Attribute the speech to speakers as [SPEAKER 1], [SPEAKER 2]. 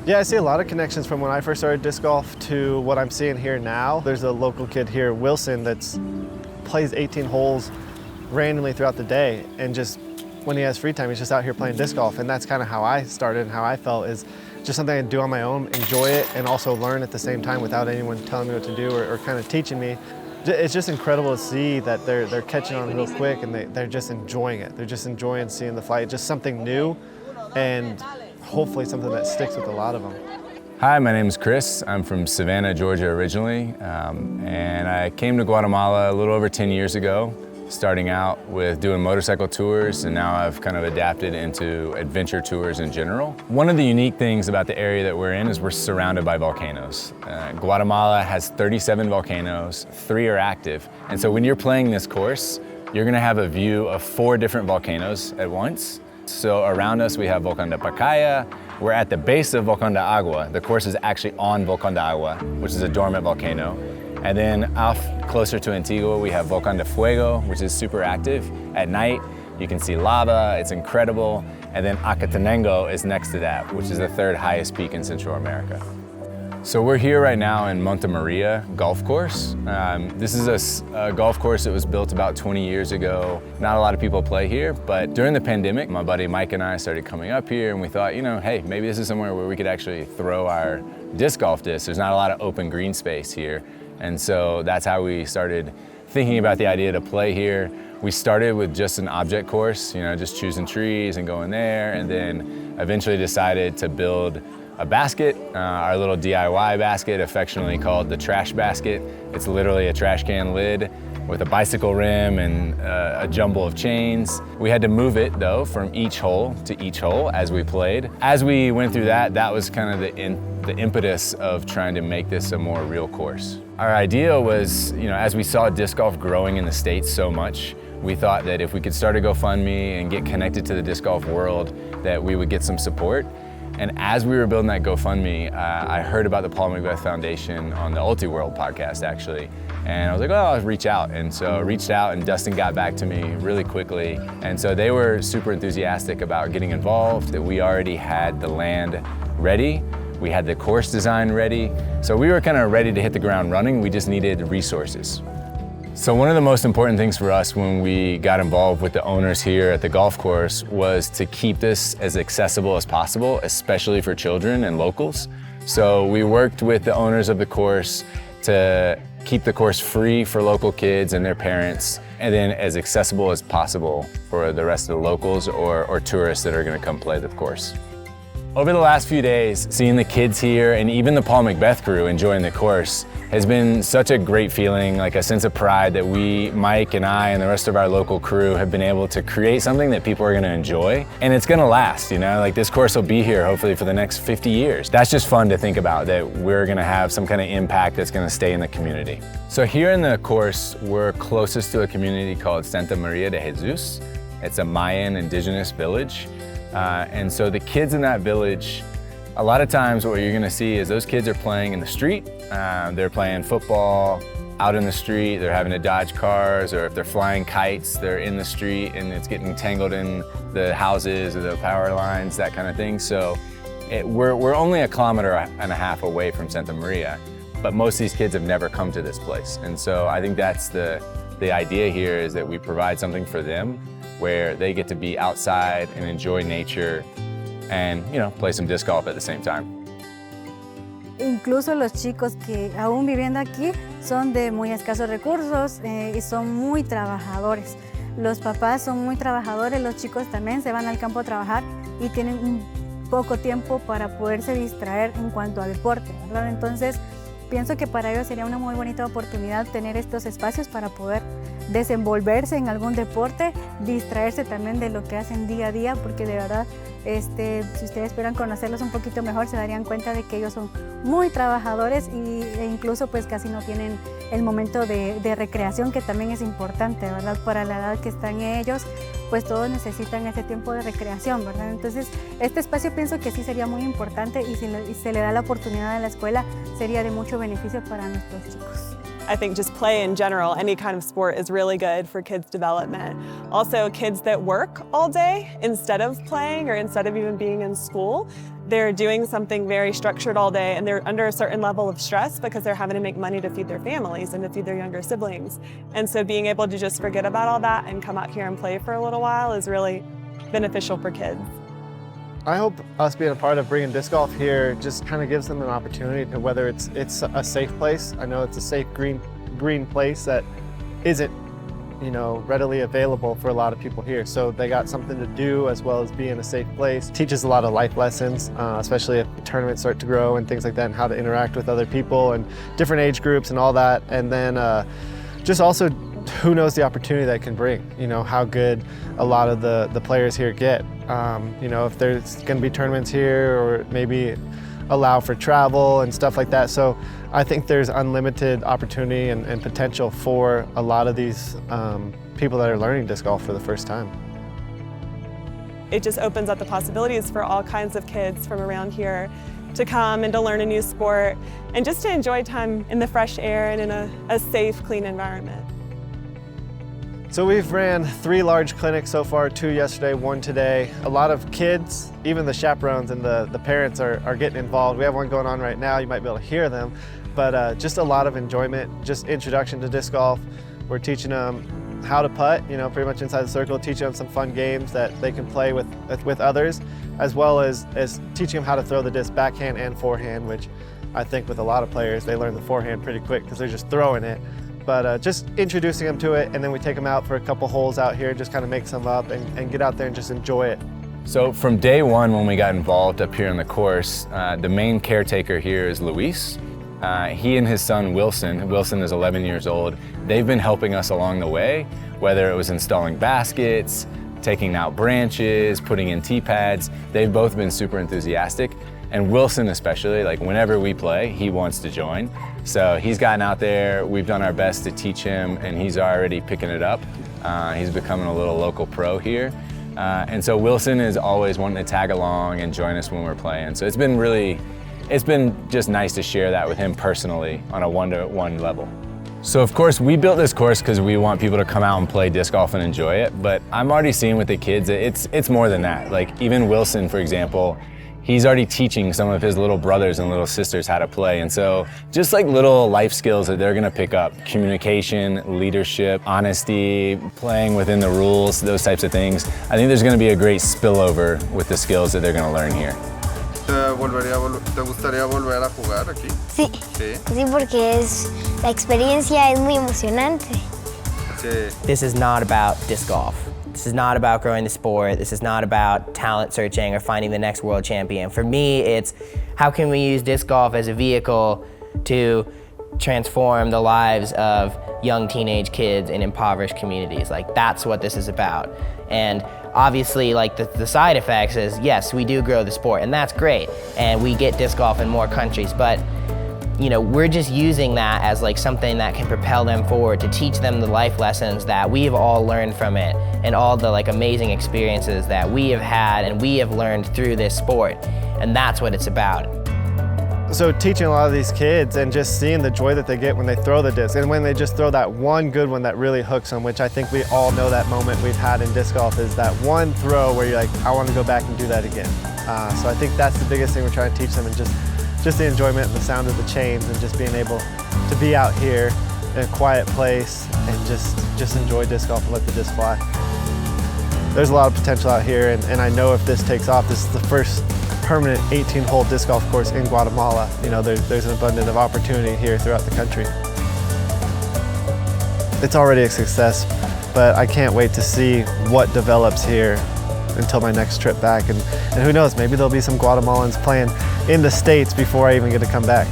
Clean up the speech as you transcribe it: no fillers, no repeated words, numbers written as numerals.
[SPEAKER 1] Yeah, I see a lot of connections from when I first started disc golf to what I'm seeing here now. There's a local kid here, Wilson, that's plays 18 holes randomly throughout the day, and just when he has free time, he's just out here playing disc golf. And that's kind of how I started and how I felt, is just something I do on my own, enjoy it, and also learn at the same time without anyone telling me what to do or kind of teaching me. It's just incredible to see that they're catching on real quick, and they're just enjoying it. They're just enjoying seeing the flight, just something new, and hopefully something that sticks with a lot of them.
[SPEAKER 2] Hi, my name is Chris. I'm from Savannah, Georgia originally, and I came to Guatemala a little over 10 years ago, starting out with doing motorcycle tours, and now I've kind of adapted into adventure tours in general. One of the unique things about the area that we're in is we're surrounded by volcanoes. Guatemala has 37 volcanoes, 3 are active, and so when you're playing this course, you're gonna have a view of 4 different volcanoes at once. So around us we have Volcán de Pacaya. We're at the base of Volcán de Agua. The course is actually on Volcán de Agua, which is a dormant volcano. And then off closer to Antigua, we have Volcán de Fuego, which is super active. At night, you can see lava, it's incredible. And then Acatenango is next to that, which is the 3rd highest peak in Central America. So we're here right now in Monte Maria Golf Course. This is a golf course that was built about 20 years ago. Not a lot of people play here, but during the pandemic, my buddy Mike and I started coming up here, and we thought, you know, hey, maybe this is somewhere where we could actually throw our disc golf discs. There's not a lot of open green space here. And so that's how we started thinking about the idea to play here. We started with just an object course, you know, just choosing trees and going there, and then eventually decided to build a basket, our little DIY basket, affectionately called the trash basket. It's literally a trash can lid with a bicycle rim and a jumble of chains. We had to move it though from each hole to each hole as we played. As we went through that, that was kind of the impetus of trying to make this a more real course. Our idea was, you know, as we saw disc golf growing in the States so much, we thought that if we could start a GoFundMe and get connected to the disc golf world, that we would get some support. And as we were building that GoFundMe, I heard about the Paul McBeth Foundation on the UltiWorld podcast, actually. And I was like, oh, I'll reach out. And so I reached out, and Dustin got back to me really quickly. And so they were super enthusiastic about getting involved, that we already had the land ready. We had the course design ready. So we were kind of ready to hit the ground running. We just needed resources. So one of the most important things for us when we got involved with the owners here at the golf course was to keep this as accessible as possible, especially for children and locals. So we worked with the owners of the course to keep the course free for local kids and their parents, and then as accessible as possible for the rest of the locals or tourists that are going to come play the course. Over the last few days, seeing the kids here and even the Paul McBeth crew enjoying the course has been such a great feeling, like a sense of pride that we, Mike and I and the rest of our local crew, have been able to create something that people are going to enjoy. And it's going to last, you know, like this course will be here hopefully for the next 50 years. That's just fun to think about, that we're going to have some kind of impact that's going to stay in the community. So here in the course, we're closest to a community called Santa Maria de Jesus. It's a Mayan indigenous village. And so the kids in that village, a lot of times what you're gonna see is those kids are playing in the street. They're playing football out in the street, they're having to dodge cars, or if they're flying kites, they're in the street and it's getting tangled in the houses or the power lines, that kind of thing. So we're only 1.5 kilometers away from Santa Maria, but most of these kids have never come to this place. And so I think that's the idea here, is that we provide something for them where they get to be outside and enjoy nature and, you know, play some disc golf at the same time.
[SPEAKER 3] Incluso los chicos que aún viviendo aquí son de muy escasos recursos y son muy trabajadores. Los papás son muy trabajadores, los chicos también se van al campo a trabajar y tienen un poco tiempo para poderse distraer en cuanto a deporte, ¿verdad? Entonces, pienso que para ellos sería una muy bonita oportunidad tener estos espacios para poder desenvolverse en algún deporte, distraerse también de lo que hacen día a día, porque de verdad, si ustedes esperan conocerlos un poquito mejor, se darían cuenta de que ellos son muy trabajadores e incluso pues casi no tienen el momento de recreación, que también es importante, ¿verdad? Para la edad que están ellos, pues todos necesitan ese tiempo de recreación, ¿verdad? Entonces, este espacio pienso que sí sería muy importante, y si se le da la oportunidad a la escuela, sería de mucho beneficio para nuestros chicos.
[SPEAKER 4] I think just play in general, any kind of sport is really good for kids' development. Also, kids that work all day instead of playing or instead of even being in school, they're doing something very structured all day and they're under a certain level of stress because they're having to make money to feed their families and to feed their younger siblings. And so being able to just forget about all that and come out here and play for a little while is really beneficial for kids.
[SPEAKER 1] I hope us being a part of bringing disc golf here just kind of gives them an opportunity to, whether it's a safe place. I know it's a safe green place that isn't, readily available for a lot of people here. So they got something to do as well as be in a safe place. Teaches a lot of life lessons, especially if tournaments start to grow and things like that, and how to interact with other people and different age groups and all that. And then just also, who knows the opportunity that can bring, how good a lot of the players here get. If there's going to be tournaments here or maybe allow for travel and stuff like that. So I think there's unlimited opportunity and potential for a lot of these people that are learning disc golf for the first time.
[SPEAKER 4] It just opens up the possibilities for all kinds of kids from around here to come and to learn a new sport and just to enjoy time in the fresh air and in a safe, clean environment.
[SPEAKER 1] So we've ran 3 large clinics so far, 2 yesterday, 1 today. A lot of kids, even the chaperones and the parents are getting involved. We have one going on right now, you might be able to hear them, but just a lot of enjoyment, just introduction to disc golf. We're teaching them how to putt, pretty much inside the circle, teaching them some fun games that they can play with others, as well as teaching them how to throw the disc backhand and forehand, which I think with a lot of players, they learn the forehand pretty quick because they're just throwing it. But just introducing them to it, and then we take them out for a couple holes out here, just kind of mix them up and get out there and just enjoy it.
[SPEAKER 2] So from day one when we got involved up here on the course, the main caretaker here is Luis. He and his son Wilson is 11 years old, they've been helping us along the way, whether it was installing baskets, taking out branches, putting in tee pads. They've both been super enthusiastic. And Wilson especially, like whenever we play, he wants to join. So he's gotten out there, we've done our best to teach him, and he's already picking it up. He's becoming a little local pro here. And so Wilson is always wanting to tag along and join us when we're playing. So it's been just nice to share that with him personally on a one-to-one level. So of course we built this course because we want people to come out and play disc golf and enjoy it, but I'm already seeing with the kids, it's more than that. Like even Wilson, for example, he's already teaching some of his little brothers and little sisters how to play. And so just like little life skills that they're gonna pick up, communication, leadership, honesty, playing within the rules, those types of things. I think there's gonna be a great spillover with the skills that they're gonna learn here.
[SPEAKER 5] ¿Te gustaría volver a jugar aquí?
[SPEAKER 6] Sí, sí, porque la experiencia es muy emocionante.
[SPEAKER 5] Sí.
[SPEAKER 7] This is not about disc golf. This is not about growing the sport. This is not about talent searching or finding the next world champion. For me, it's how can we use disc golf as a vehicle to transform the lives of young teenage kids in impoverished communities. Like that's what this is about. And obviously, like the side effects is, yes, we do grow the sport, and that's great. And we get disc golf in more countries, but we're just using that as like something that can propel them forward, to teach them the life lessons that we've all learned from it, and all the like amazing experiences that we have had and we have learned through this sport. And that's what it's about.
[SPEAKER 1] So teaching a lot of these kids and just seeing the joy that they get when they throw the disc, and when they just throw that one good one that really hooks them, which I think we all know that moment we've had in disc golf, is that one throw where you're like, I want to go back and do that again. So I think that's the biggest thing we're trying to teach them, and just the enjoyment and the sound of the chains, and just being able to be out here in a quiet place and just enjoy disc golf and let the disc fly. There's a lot of potential out here, and I know if this takes off, this is the first permanent 18-hole disc golf course in Guatemala. There's an abundance of opportunity here throughout the country. It's already a success, but I can't wait to see what develops here until my next trip back. And who knows, maybe there'll be some Guatemalans playing in the States before I even get to come back.